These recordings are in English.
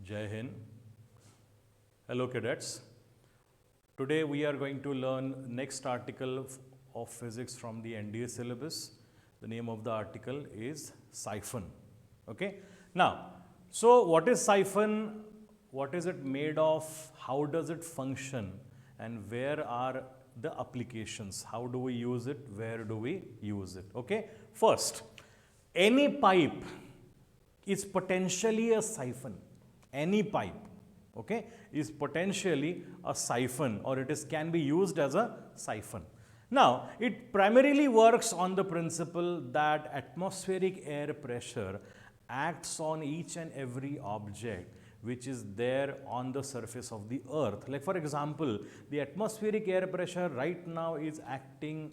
Jai Hind. Hello cadets. Today we are going to learn next article of physics from the NDA syllabus. The name of the article is siphon. Okay. Now, so what is siphon? What is it made of? How does it function? And where are the applications? How do we use it? Where do we use it? Okay. First, any pipe is potentially a siphon. Any pipe, okay, is potentially a siphon, or it can be used as a siphon. Now, it primarily works on the principle that atmospheric air pressure acts on each and every object which is there on the surface of the earth. Like for example, the atmospheric air pressure right now is acting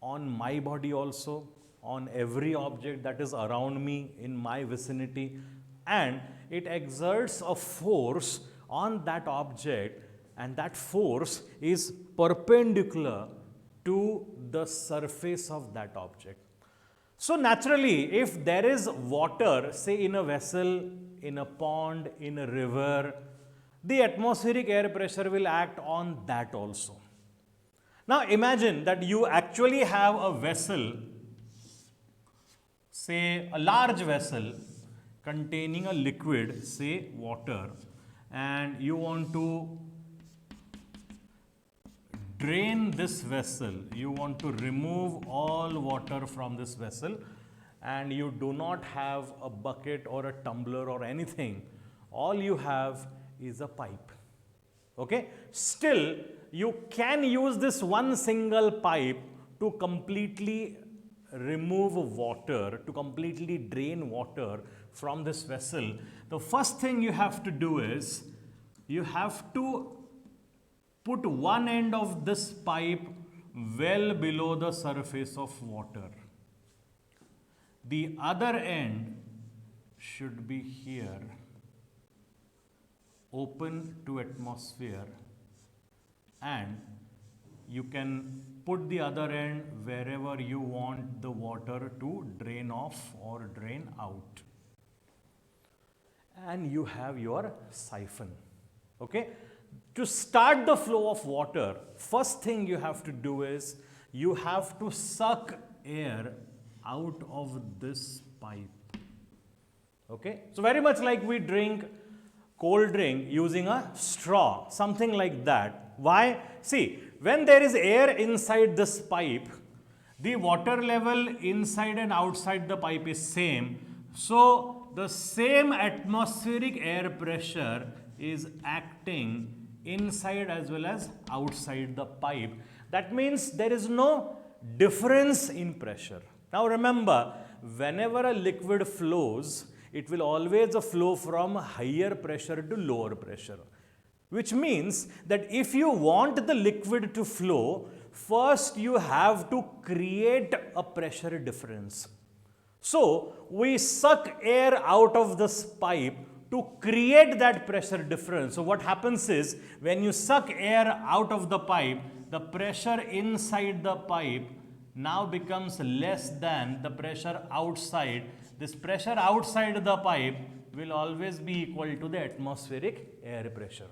on my body also, on every object that is around me in my vicinity, and it exerts a force on that object, and that force is perpendicular to the surface of that object. So naturally, if there is water, say in a vessel, in a pond, in a river, the atmospheric air pressure will act on that also. Now imagine that you actually have a vessel, say a large vessel containing a liquid, say water, and you want to drain this vessel, you want to remove all water from this vessel, and you do not have a bucket or a tumbler or anything. All you have is a pipe. Okay? Still, you can use this one single pipe to completely remove water, to completely drain water from this vessel. The first thing you have to do is, you have to put one end of this pipe well below the surface of water. The other end should be here, open to atmosphere, and you can put the other end wherever you want the water to drain off or drain out. And you have your siphon. Okay? To start the flow of water, first thing you have to do is, you have to suck air out of this pipe. Okay? So very much like we drink cold drink using a straw, something like that. Why? See, when there is air inside this pipe, the water level inside and outside the pipe is same. So the same atmospheric air pressure is acting inside as well as outside the pipe. That means there is no difference in pressure. Now remember, whenever a liquid flows, it will always flow from higher pressure to lower pressure. Which means that if you want the liquid to flow, first you have to create a pressure difference. So we suck air out of this pipe to create that pressure difference. So what happens is, when you suck air out of the pipe, the pressure inside the pipe now becomes less than the pressure outside. This pressure outside the pipe will always be equal to the atmospheric air pressure.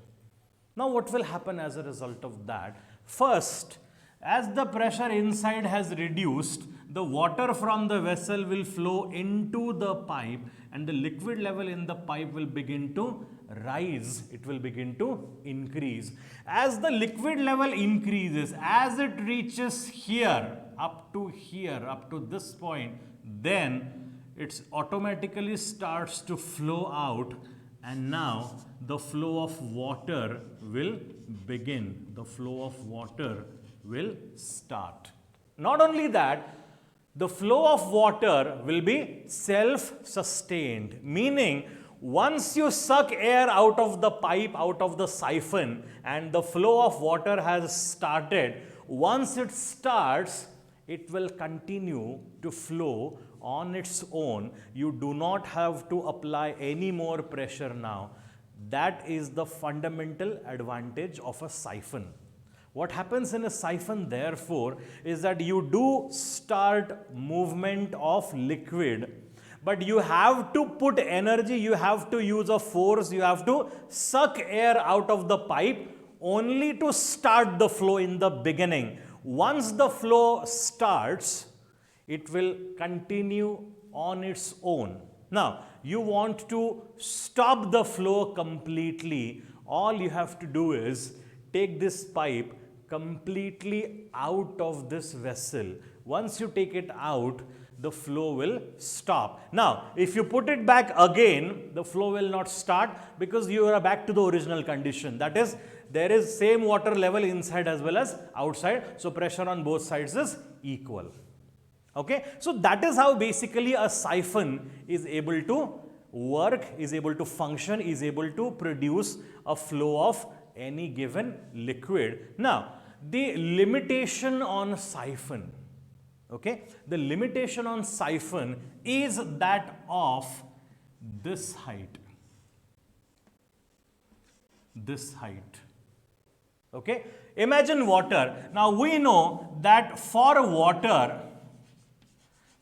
Now what will happen as a result of that? First, as the pressure inside has reduced, the water from the vessel will flow into the pipe, and the liquid level in the pipe will begin to rise. It will begin to increase. As the liquid level increases, as it reaches here, up to this point, then it automatically starts to flow out, and now the flow of water will begin. The flow of water will start. Not only that, the flow of water will be self-sustained, meaning once you suck air out of the pipe, out of the siphon, and the flow of water has started, once it starts, it will continue to flow on its own. You do not have to apply any more pressure now. That is the fundamental advantage of a siphon. What happens in a siphon, therefore, is that you do start movement of liquid, But you have to put energy, you have to use a force, you have to suck air out of the pipe only to start the flow in the beginning. Once the flow starts, it will continue on its own. Now, you want to stop the flow completely. All you have to do is take this pipe completely out of this vessel. Once you take it out, the flow will stop. Now, if you put it back again, the flow will not start because you are back to the original condition. That is, there is same water level inside as well as outside. So, pressure on both sides is equal. Okay. So, that is how basically a siphon is able to work, is able to function, is able to produce a flow of any given liquid. Now, the limitation on siphon, okay, the limitation on siphon is that of this height, okay. Imagine water. Now, we know that for water,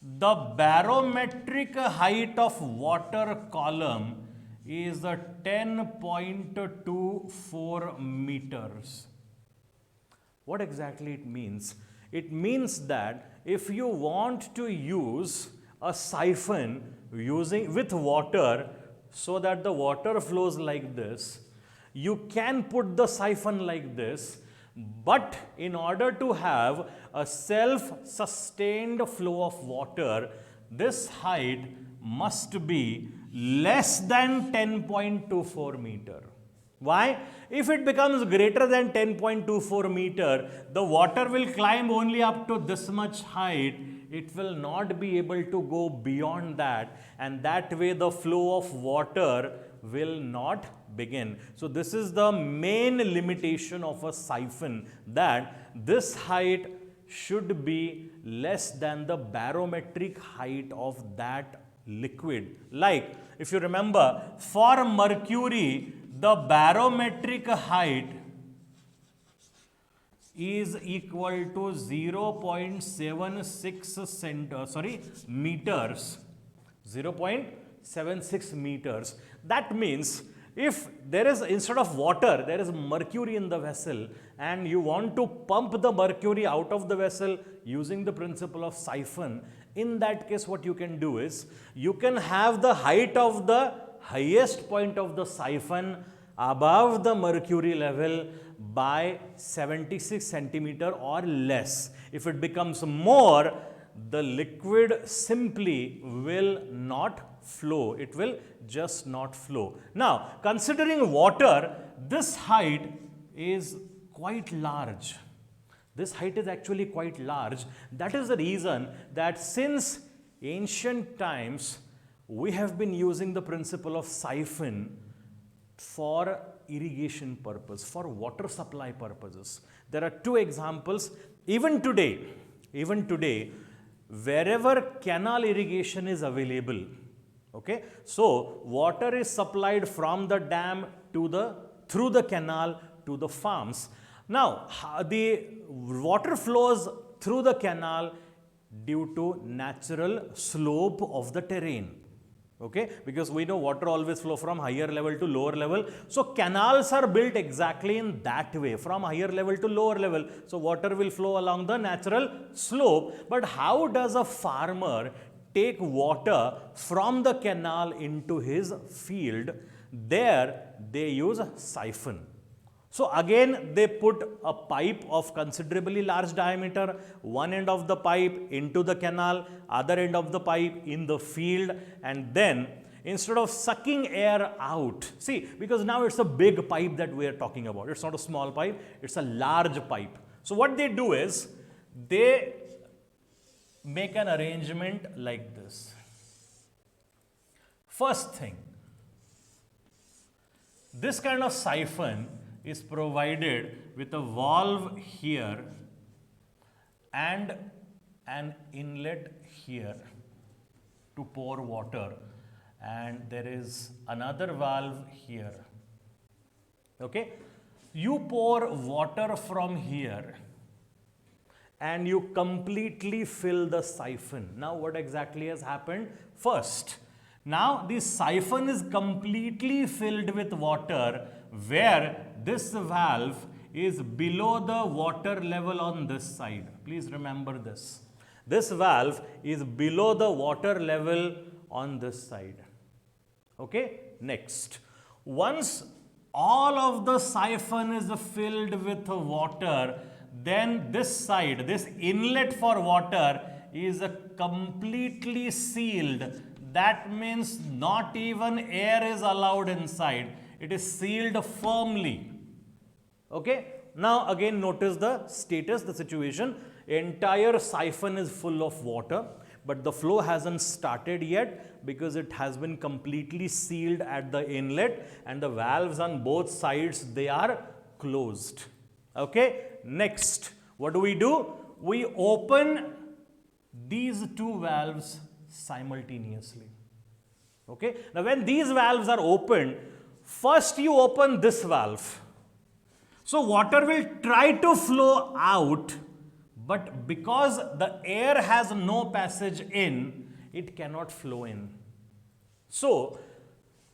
the barometric height of water column is 10.24 meters. What exactly it means? It means that if you want to use a siphon with water so that the water flows like this, you can put the siphon like this, but in order to have a self-sustained flow of water, this height must be less than 10.24 meter. Why? If it becomes greater than 10.24 meter, the water will climb only up to this much height. It will not be able to go beyond that, and that way the flow of water will not begin. So this is the main limitation of a siphon, that this height should be less than the barometric height of that liquid. Like, if you remember, for mercury, the barometric height is equal to 0.76 meters. 0.76 meters. That means if there is, instead of water, there is mercury in the vessel, and you want to pump the mercury out of the vessel using the principle of siphon, in that case what you can do is, you can have the height of the highest point of the siphon above the mercury level by 76 centimeter or less. If it becomes more, the liquid simply will not flow. It will just not flow. Now, considering water, this height is quite large. This height is actually quite large. That is the reason that since ancient times, we have been using the principle of siphon for irrigation purpose, for water supply purposes. There are two examples. Even today, wherever canal irrigation is available, okay, so water is supplied from the dam to through the canal to the farms. Now, the water flows through the canal due to natural slope of the terrain. Okay, because we know water always flow from higher level to lower level. So canals are built exactly in that way, from higher level to lower level. So water will flow along the natural slope. But how does a farmer take water from the canal into his field? There they use a siphon. So again, they put a pipe of considerably large diameter, one end of the pipe into the canal, other end of the pipe in the field, and then instead of sucking air out, see, because now it's a big pipe that we are talking about. It's not a small pipe, it's a large pipe. So what they do is, they make an arrangement like this. First thing, this kind of siphon is provided with a valve here and an inlet here to pour water, and there is another valve here. Okay, you pour water from here and you completely fill the siphon. Now what exactly has happened? First, now the siphon is completely filled with water where this valve is below the water level on this side. Please remember this. This valve is below the water level on this side. Okay, next. Once all of the siphon is filled with water, then this side, this inlet for water is completely sealed. That means not even air is allowed inside. It is sealed firmly. Okay. Now again notice the status, the situation. Entire siphon is full of water, but the flow hasn't started yet because it has been completely sealed at the inlet and the valves on both sides, they are closed. Okay. Next, what do? We open these two valves simultaneously. Okay. Now when these valves are opened, first you open this valve. So water will try to flow out, but because the air has no passage in, it cannot flow in. So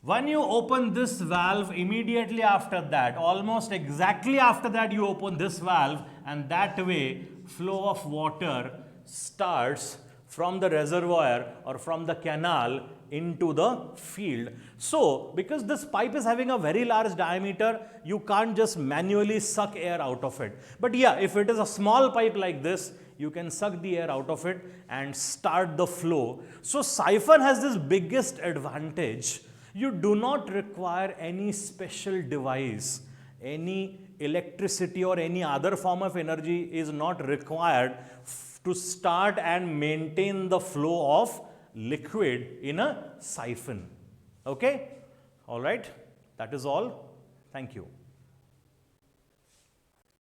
when you open this valve, immediately after that, almost exactly after that, you open this valve, and that way flow of water starts from the reservoir or from the canal into the field. So because this pipe is having a very large diameter, you can't just manually suck air out of it. But yeah, if it is a small pipe like this, you can suck the air out of it and start the flow. So siphon has this biggest advantage. You do not require any special device, any electricity or any other form of energy is not required to start and maintain the flow of liquid in a siphon. Okay? All right. That is all. Thank you.